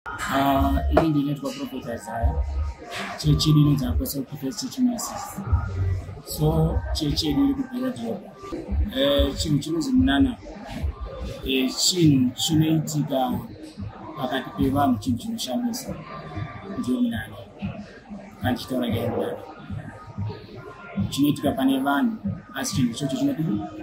Ini ndinoitwa Prophet Isaiah. Chechi ino dzakwesa Prophet Chichimasi. So chechi iri kubhira Jehovha. Chinhu chinonzi munana. Chinhu chinoitika pakati pevanhu, chinhu chinoshamisa. Ndio munana. Kana chitaura ngemunana. Chinoitika pane vanhu, asi chinhu ichocho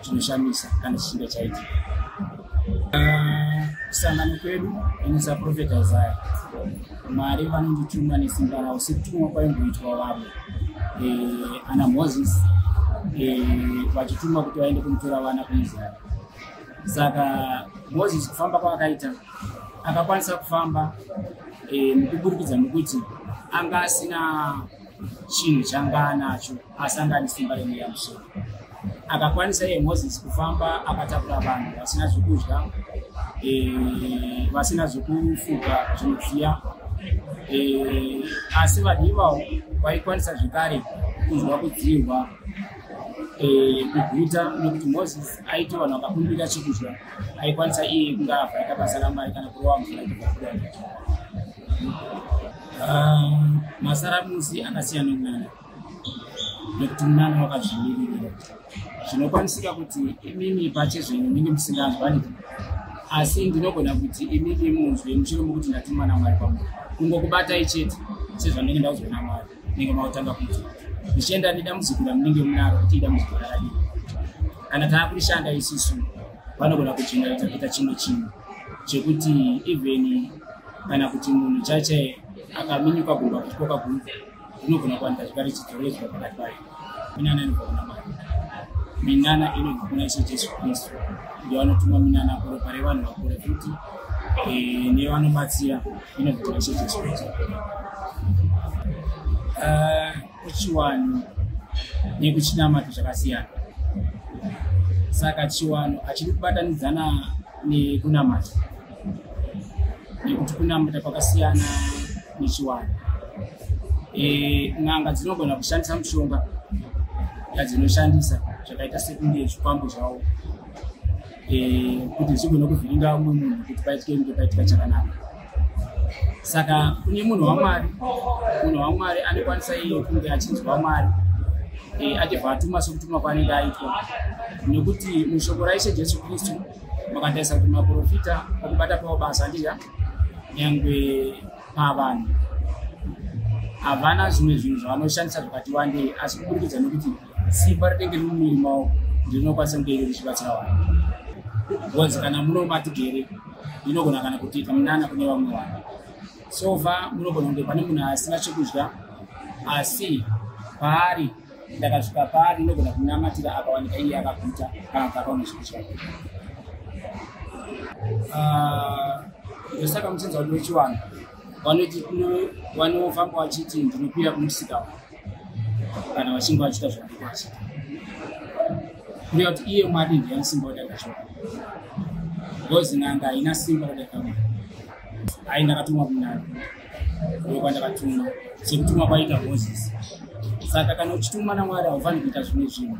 chinoshamisa kana chichinge chaitika. Kusangana kwedu inoisa Prophet Isaiah. Mwari vanondituma nesimba ravo sekutumwa kwaimboitwa vamwe ana Moses vachituma kuti vaende kumutora vana kuIsraeri. Saka Moses kufamba kwaakaita akakwanisa kufamba mukuburikidza nokuti anga asina chinhu changa anacho asi anga ane simba remweya musoro. Akakwanisa Moses kufamba akatakura vanhu vasina zvokudya, vasina zvokufuka zvinodziya, asi vanhu ivavo vaikwanisa zvekare kunzwa kudzirwa kuguta, nokuti Moses aiti vanhu vakakumbira chekudya aikwanisa iye kunge avhaika basa raMwari kana kurova mvura kubva. Masaramusi akasiyana nomunana, nokuti munana wakazvimirira. Zvinokwanisika kuti imimi pachezvenyu munenge musinganzwani, asi ndinogona kuti imimi munzwe muchiro mukuti ndatumwa naMwari pamwe. Kungokubatai chete sezvandinenge ndaudzwa naMwari, ndinenge mautanga kuti ndichienda nedambudziko ramunenge munaro kuti idambudziko rakadii. Kana taakurishanda isusu vanogona kuchingaita kuita chimwe chinhu chekuti even kana kuti munhu chache akaminyuka gumba kuchikoka gumba unogona kuwanika zvakare chidzoredzwa pakati payo. Minana inobva kuna Mwari. Minana inobva kuna Ishe Jesu Kristu. Ndio vanotuma minana kuropa revanhu vakuru futi nevanobatsira inobva kuna Ishe Jesu Kristu. Kuchiwano nekuchinamata zvakasiyana. Saka chiwano hachidi kubatanidzana nekunamata, nekuti kunamata kwakasiyana nechiwano. N'anga dzinogona kushandisa mushonga yadzinoshandisa zvakaita sekunge zvikwambo zvavo kuti zvigone kuvhiringa umwe munhu kuti paitike kunge paitika chakanaka. Saka kune munhu waMwari anokwanisa iye kunge achinzwa Mwari achibva atuma sokutuma kwaanenge aitwa, nekuti mushoko raIshe Jesu Kristu makandaisa kuti maprofita okubata pavo basa ndiya nyangwe pavanhu havana zvimwe zvinhu zvavanoshandisa zvakati wandei, asi kuburikidza nokuti simba rinenge riri mumwiri mavo ndinokwanisa kunge iro richibatsira vanhu. Because kana munomatigere ndinogona kana kutoita munana kune vamwe vanhu. Sova munogona kunge pane munhu asina chokudya, asi paari ndakasvika paari ndinogona kunamatira akawanika iye akaguta kana kuti akaona zvokudya. Ndosaka muchinza kuti wechiwanhu vanoti vanofamba vachiti ndinopira kumusika kana vachinge vachiita zvavanenge vachiita, kureva kuti iye Mwari ndiye ane simba kuti akachoka. Because n'anga haina simba kuti akamwa. Hai ndakatumwa munana ndokwandakatumwa sekutumwa kwaita Moses. Saka kana uchitumwa naMwari haufaniri kuita zvimwe zvinhu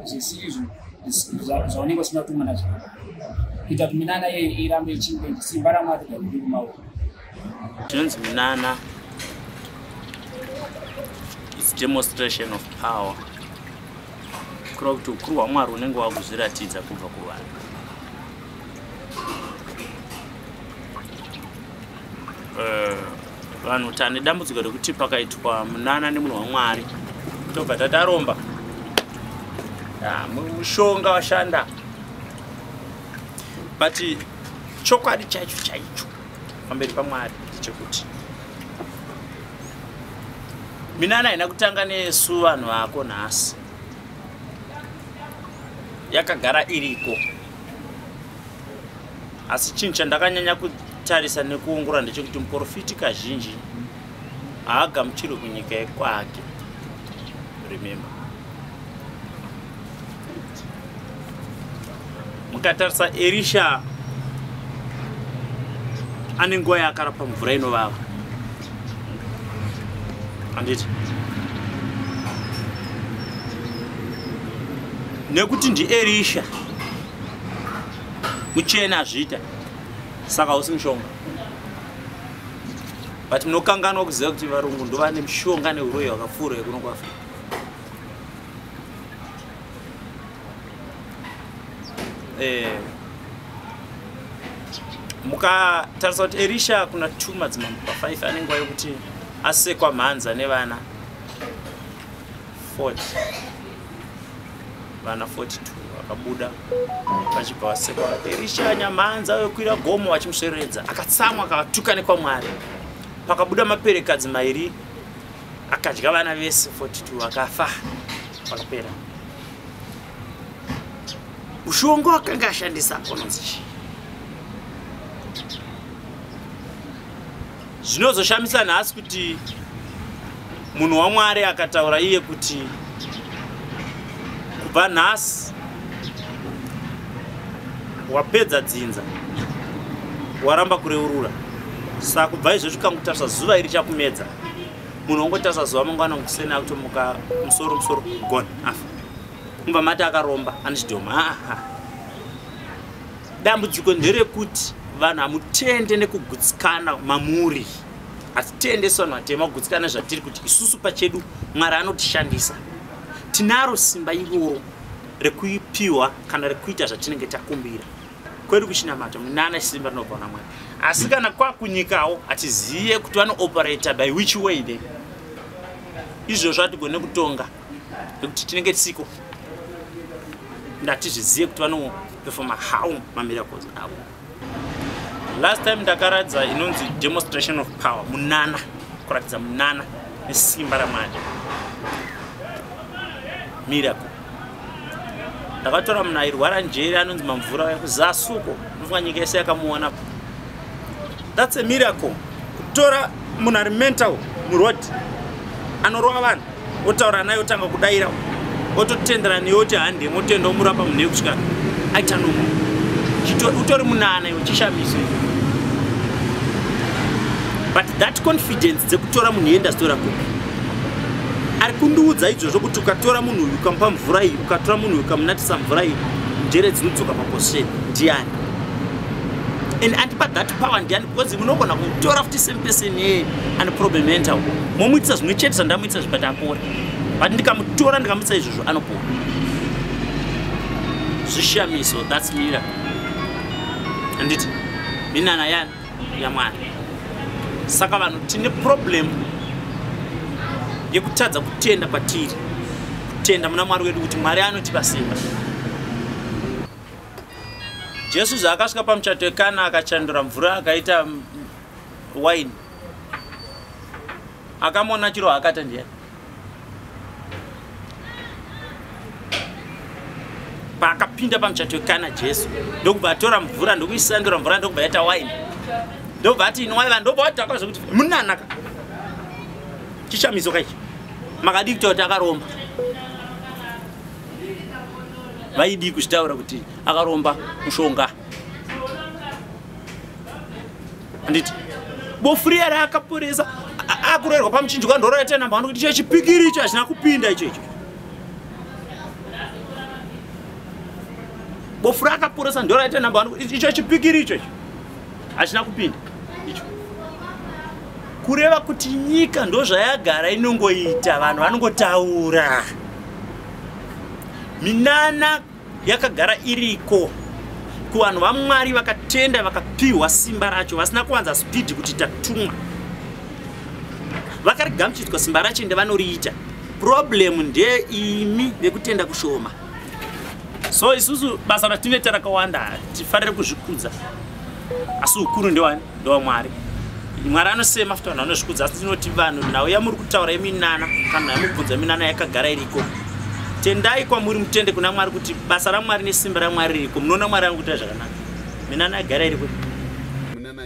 zvisizvo zvaunenge usina kutumwa nazvo, kuita kuti minana iye irambe ichinge simba raMwari riri mumaoko. Chinonzi minana is demonstration of power. Kureva kuti ukuru hwaMwari unenge wakuzviratidza kubva kuvanhu. Vanhu tane dambudziko rekuti pakaitwa munana nemunhu waMwari tobva tataromba mushonga washanda, but chokwadi chaicho pamberi paMwari chekuti minana haina kutanga nesu vanhu vako nhasi, yakagara iriko. Asi chinhu chandakanyanya kutarisa nekuongorora ndechekuti muprofiti kazhinji haagamuchiri kunyika yekwake. Remember, mukatarisa Elisha ane nguva yakarapa mvura inovava, anditi nekuti ndiElisha muchena azviita, saka usi mushonga. but munokanganwa kuziva kuti varungu ndo vane mishonga neuroi hwakapfuura yekuno kuAfrica. Mukatarisa kuti Elisha kuna 2 madzimambo pa5 ane nguva yokuti asekwa mhanza nevana 40, vana 42 vakabuda vachibva vasekwa. Elisha nyamhanza yokwira gomo vachimusveredza, akatsamwa akavatuka nekwamwari. Pakabuda maperekadzi mairi akadya vana vese 42 vakafa vakapera. Ushongo wakanga ashandisa kunonzi zvinozoshamisa nhasi kuti munhu waMwari akataura iye kuti kubva nhasi wapedza dzinza waramba kureurura. Saka kubva izvozvo kangotarisa zuva iri chakumedza, munhu wangotarisa zuva mangwana kusena kutomuka musoro gone afa. Kumba mati akaromba anchidhoma. Dambudziko nderekuti vanhu hamutende nekugutsikana mamuri. Hatitende vanhu vatema kugutsikana zvatiri kuti isusu pachedu Mwari anotishandisa. Tinaro simba iroro rekuipiwa kana rekuita zvatinenge takumbira. Kwedu kuchinamata munana simba rinobva kuna Mwari. Asi kana kwakunyikawo hatiziye kuti vanooperator by which way then. Izvozvo hatigone kutonga nekuti tinenge tisiko. Ndatizviziye kuti vanoperforma how mamiracles avo. Last time ndakaradza inonzi demonstration of power, munana, kuratidza munana nesimba raMwari. Miracle. Ndakatora munhu airwara njere anonzi Mamvura ekuzasuko, nofunga nyika yese yakamuona. That's a miracle. Kutora munhu ari mental muroad anorova vanhu, otaura naye otanga kudaira, ototendera newe kuti hande motenda omurapa munhu yekusvika aita nomo. Utori munana iwe chishamiso. But that confidence dzekutora munhu yenda stora kupi. Ari kundiudza izvozvo kuti ukatora munhu uyu ukamupa mvura iyi, ukatora munhu uyu ukamunatisa mvura iyi, njere dzinodzoka paposition ndiani. And antipa that power ndiani, because munogona kutora futi same person yeye ane problem mental. Momuitisa zvimwe chete zvandamuitisa zvibata apora. But ndikamutora ndikamuitisa izvozvo anopora. Zvishamiso, that's miracle. Anditi minana yani yaMwari. Saka vanhu tine problem yekutadza kutenda kwatiri, kutenda muna Mwari wedu kuti Mwari anotipa simba. Jesu zvaakasvika pamuchato weKana akachandura mvura akaita wine, akamona chiro akata ndiani. Paakapinda pamuchato weKana Jesu ndokubva atora mvura ndokuisandura mvura ndokubva yaita wine. Ndobva ati inwaiva ndobva wataka zvokuti munanaka. Chishamiso kaichi. Makadi kuti akaromba. Vaidi kuzvitaura kuti akaromba mushonga. Anditi bofuri yari akaporesa akurerwa pamuchinjwa ndoro tena mbano kuti icho chipikiri icho achina kupinda icho. Bofuri akaporesa ndoro tena mbano kuti icho chipikiri icho achina kupinda icho. Kureva kuti nyika ndo zvayagara inongoita, vanhu vanongotaura. Minana yakagara iriko kuvanhu vaMwari vakatenda vakapiwa simba racho, vasina kuwanza speed kuti tatumwa. Vakarigamuchidzwa simba racho ndevanoriita. Problem ndeimi vekutenda kushoma. So isusu basa ratinoita rakawanda, tifarire kuzvikudza. Asi ukuru ndewaMwari. Mwari anosema futi vanhu vanozvikudza, asi tinoti vanhu nawo yamuri kutaura yeminana kana yamubvunza minana yakagara iriko. Tendai kwamuri mutende kuna Mwari kuti basa raMwari nesimba raMwari ririko. Munoona Mwari anokuita zvakanaka. Minana yagara iriko. Minana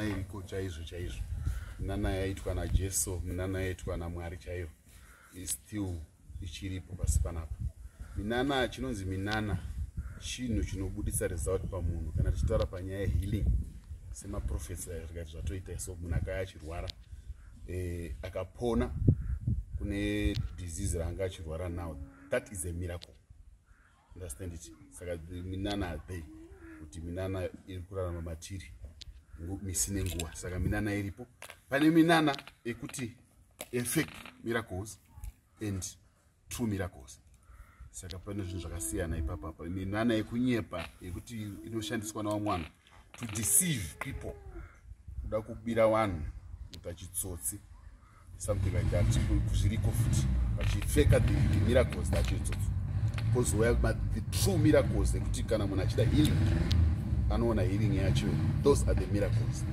iriko chaizvo. Minana yaitwa naJesu, minana yaitwa naMwari chaiyo. Still ichiripo pasi panapa. Minana chinonzi minana chinhu chinobudisa result pamunhu. Kana tichitaura panyaya yehealing, semaprofesa zvakati zvatoita so munhu akaya achirwara akapona kune disease raanga achirwara now, that is a miracle. Understand it? Saka minana are there kuti minana iri kurarama matiri misi nenguva. Saka minana iripo. Pane minana ekuti fake miracles and true miracles. Saka pane zvinhu zvakasiyana ipapa. Minana yekunyepa yekuti inoshandiswa navamwana to deceive people, kuda kubira vanhu utachitsotsi, something like that. Zviriko futi vachifeka the miracles tachitsotsi. Because the true miracles ekuti kana munhu achida healing anoona healing yacho, those are the miracles.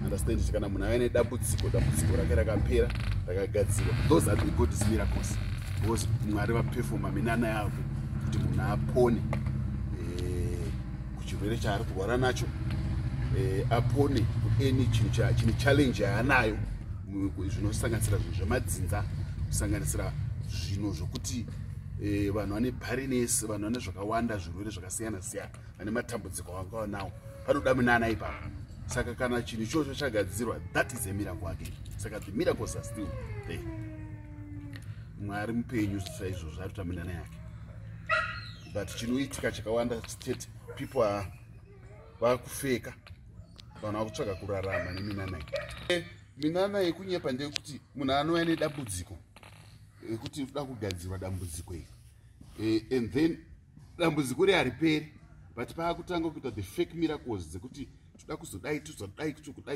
Understand? Kana munhu ave nedambudziko rake rakapera rakagadzirwa, those are the God's miracles. Because Mwari vaperforma minana yavo kuti munhu apone kuchirwere chaari kurwara nacho, apone kueni chine challenge yaanayo, zvinosanganisira zvinhu zvemadzinza, kusanganisira zvinhu zvokuti vanhu vane barrenness, vanhu vane zvakawanda, zvirwere zvakasiyana siyana, vane matambudziko avangava nawo, panoda minana ipapo. Saka kana chinhu ichocho chagadzirwa, that is a miracle again. Saka the miracles are still there. Mwari mupenyu saizvozvo ari kuita minana yake. But chinoitika chakawanda state, people vakufeka, vanhu vakutsvaga kurarama neminana iyi. Minana yekunyepa ndeyekuti munhu anova nedambudziko ekuti uda kugadzirwa dambudziko iri, and then dambudziko iri hariperi, but paakutanga kuita the fake miracles dzekuti toda kuzodai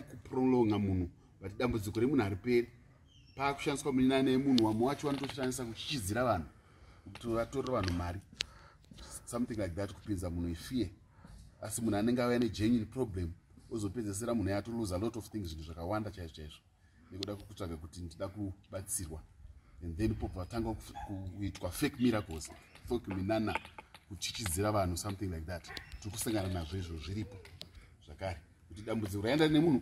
kuprolonga munhu, but dambudziko remunhu hariperi. Paakushandiswa minana yemunhu, wamwe wacho vanotoshandisa kuchichidzira vanhu kuti vatorere vanhu mari, something like that, kupinza munhu ifear. Asi munhu anenge ava negenuine problem, ozopedzesera munhu yatolose a lot of things, zvinhu zvakawanda chaizvo chaizvo, nekuda kutsvaga kuti ndida kubatsirwa. And then popo vatanga kuitwa fake miracles, fake minana, kuchichidzira vanhu, something like that. Tiri kusangana nazvo izvo zviripo zvakare, kuti dambudziko raenda nemunhu,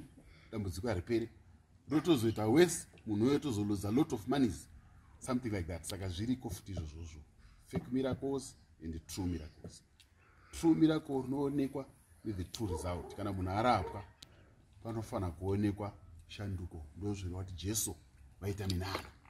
dambudziko hariperi, rotozoita worse, munhu uyo tozolose a lot of monies, something like that. Saka zviriko futi izvozvozvo, fake miracles and true miracles. True miracle rinoonekwa with the true result. Kana munhu arapwa, panofanira kuonekwa shanduko. Ndozvo kuti Jesu vaita minana.